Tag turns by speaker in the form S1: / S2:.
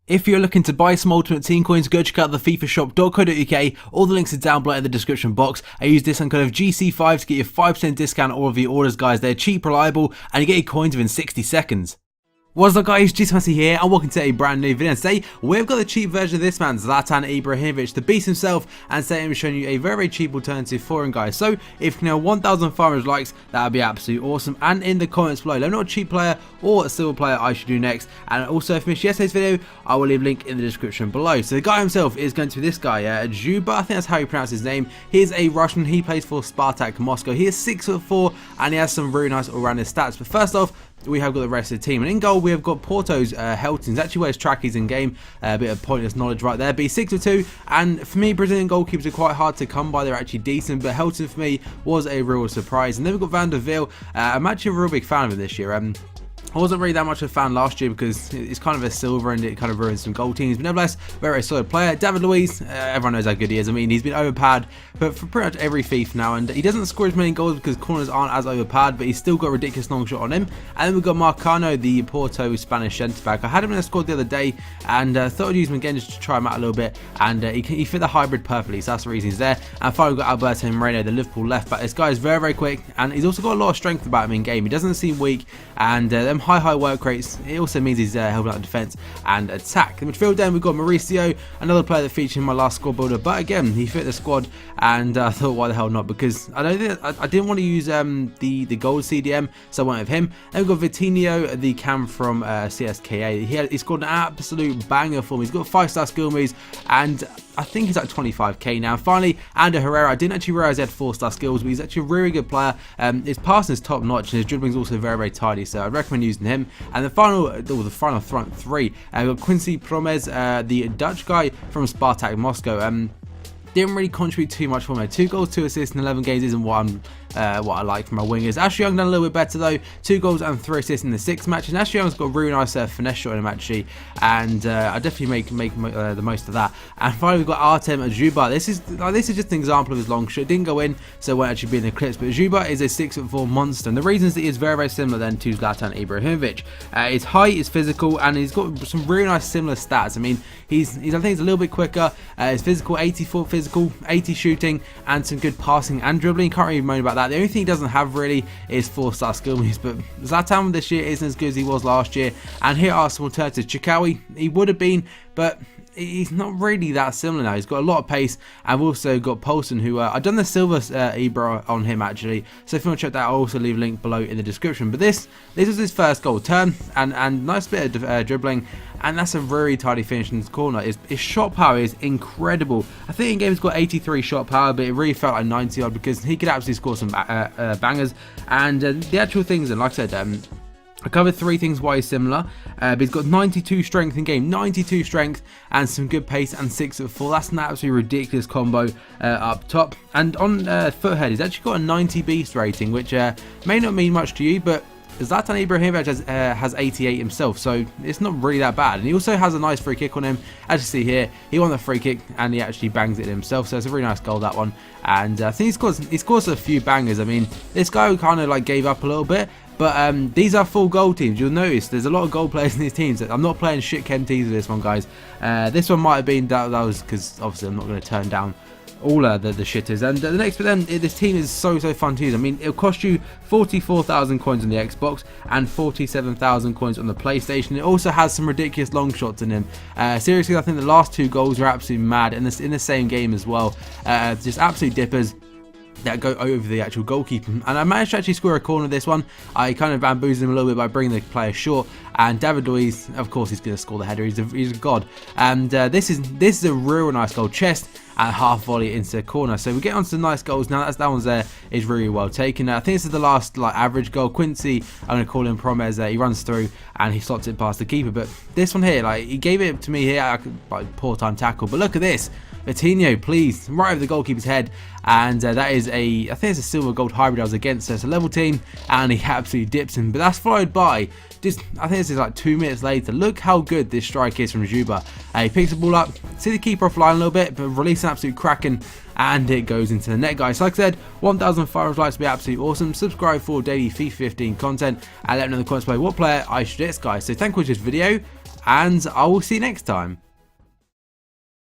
S1: If you're looking to buy some Ultimate Team coins, go check out the fifashop.co.uk. All the links are down below in the description box. I use discount code of GC5 to get you a 5% discount on all of your orders, guys. They're cheap, reliable, and you get your coins within 60 seconds. What's up, guys? GC5 here, and welcome to a brand new video. And today, we've got the cheap version of this man, Zlatan Ibrahimovic, the beast himself, and today I'm showing you a very cheap alternative for him, guys. So, if you can have 1,500 likes, that would be absolutely awesome. And in the comments below, let me know what cheap player or a silver player I should do next. And also, if you missed yesterday's video, I will leave a link in the description below. So, the guy himself is going to be this guy, Juba, I think that's how you pronounce his name. He is a Russian. He plays for Spartak Moscow. He is 6'4", and he has some really nice all-rounded stats. But first off, we have got the rest of the team, and in goal we have got Porto's Helton. He's actually wears trackies in game, a bit of pointless knowledge right there, but he's 6'2", and for me Brazilian goalkeepers are quite hard to come by. They're actually decent, but Helton for me was a real surprise. And then we've got Van der Veer. I'm actually a real big fan of him this year. I wasn't really that much of a fan last year because it's kind of a silver and it kind of ruins some goal teams, but nevertheless, very solid player. David Luiz, everyone knows how good he is. I mean, he's been overpowered but for pretty much every FIFA now, and he doesn't score as many goals because corners aren't as overpowered, but he's still got a ridiculous long shot on him. And then we've got Marcano, the Porto Spanish centre-back. I had him in the squad the other day and thought I'd use him again just to try him out a little bit, and he fit the hybrid perfectly, so that's the reason he's there. And finally, we've got Alberto Moreno, the Liverpool left-back. This guy is very, very quick, and he's also got a lot of strength about him in game. He doesn't seem weak, and them high work rates, it also means he's helping out defence and attack. The midfield then we've got Mauricio, another player that featured in my last squad builder, but again he fit the squad, and I thought why the hell not, because I didn't want to use the gold CDM, so I went with him. And we've got Vitinho, the cam from CSKA. He scored an absolute banger for me. He's got 5-star skill moves, and I think he's at 25k now. Finally, Ander Herrera. I didn't actually realise he had 4-star skills, but he's actually a really good player. His passing is top notch, and his dribbling is also very, very tidy, so I'd recommend using him. And the final front three, we've got Quincy Promes, the Dutch guy from Spartak Moscow. Didn't really contribute too much for me. 2 goals, 2 assists in 11 games isn't what I like from my wingers. Ashley Young done a little bit better though. 2 goals and 3 assists in the 6 matches. And Ashley Young's got a really nice finesse shot in him actually, and I definitely make the most of that. And finally we've got Artem Juba. This is just an example of his long shot. It didn't go in, so it won't actually be in the clips. But Juba is a 6'4" monster, and the reasons that he is very, very similar then to Zlatan Ibrahimovic. His height is physical, and he's got some really nice similar stats. I mean, I think he's a little bit quicker. His physical, 84 physical, 80 shooting, and some good passing and dribbling. Can't really moan about that. The only thing he doesn't have really is 4-star skill moves, but Zlatan this year isn't as good as he was last year. And here are some alternatives. Chikawi, he would have been, but he's not really that similar now. He's got a lot of pace. I've also got Poulsen, who I've done the silver Ibra on him actually, so if you want to check that, I'll also leave a link below in the description. But this was his first goal, turn and nice bit of dribbling, and that's a very tidy finish in his corner. His shot power is incredible. I think in game he's got 83 shot power, but it really felt like 90 odd because he could absolutely score some bangers. And the actual things, and like I said, I covered 3 things why he's similar, but he's got 92 strength in game, 92 strength, and some good pace, and 6'4". That's an absolutely ridiculous combo up top. And on foothead, he's actually got a 90 beast rating, which may not mean much to you, but Zlatan Ibrahimovic has 88 himself, so it's not really that bad. And he also has a nice free kick on him. As you see here, he won the free kick and he actually bangs it himself, so it's a really nice goal, that one. And I think he scores a few bangers. I mean, this guy kind of like gave up a little bit, but these are full goal teams. You'll notice there's a lot of goal players in these teams. I'm not playing shit Chem teams with this one, guys. This one might have been, that was because obviously I'm not going to turn down all the shitters. And the next bit then, this team is so fun to use. I mean, it'll cost you 44,000 coins on the Xbox and 47,000 coins on the PlayStation. It also has some ridiculous long shots in him. Seriously, I think the last 2 goals are absolutely mad, and in the same game as well. Just absolute dippers that go over the actual goalkeeper. And I managed to actually score a corner this one. I kind of bamboozled him a little bit by bringing the player short, and David Luiz, of course, he's going to score the header. He's a god. And this is a real nice goal. Chest and half volley into the corner. So we get on to the nice goals now. That one's there is really well taken. I think this is the last average goal. Quincy, I'm going to call him Promes. He runs through and he slots it past the keeper. But this one here, he gave it to me here, poor time tackle. But look at this. Vitinho, please, right over the goalkeeper's head, and that is I think it's a silver gold hybrid I was against, so it's a level team, and he absolutely dips him. But that's followed by I think this is like 2 minutes later. Look how good this strike is from Juba. He picks the ball up, see the keeper offline a little bit, but release an absolute cracking, and it goes into the net, guys. So like I said, 1,500 likes would be absolutely awesome. Subscribe for daily FIFA 15 content, and let me know in the comments below what player I should get, guys. So thank you for this video, and I will see you next time.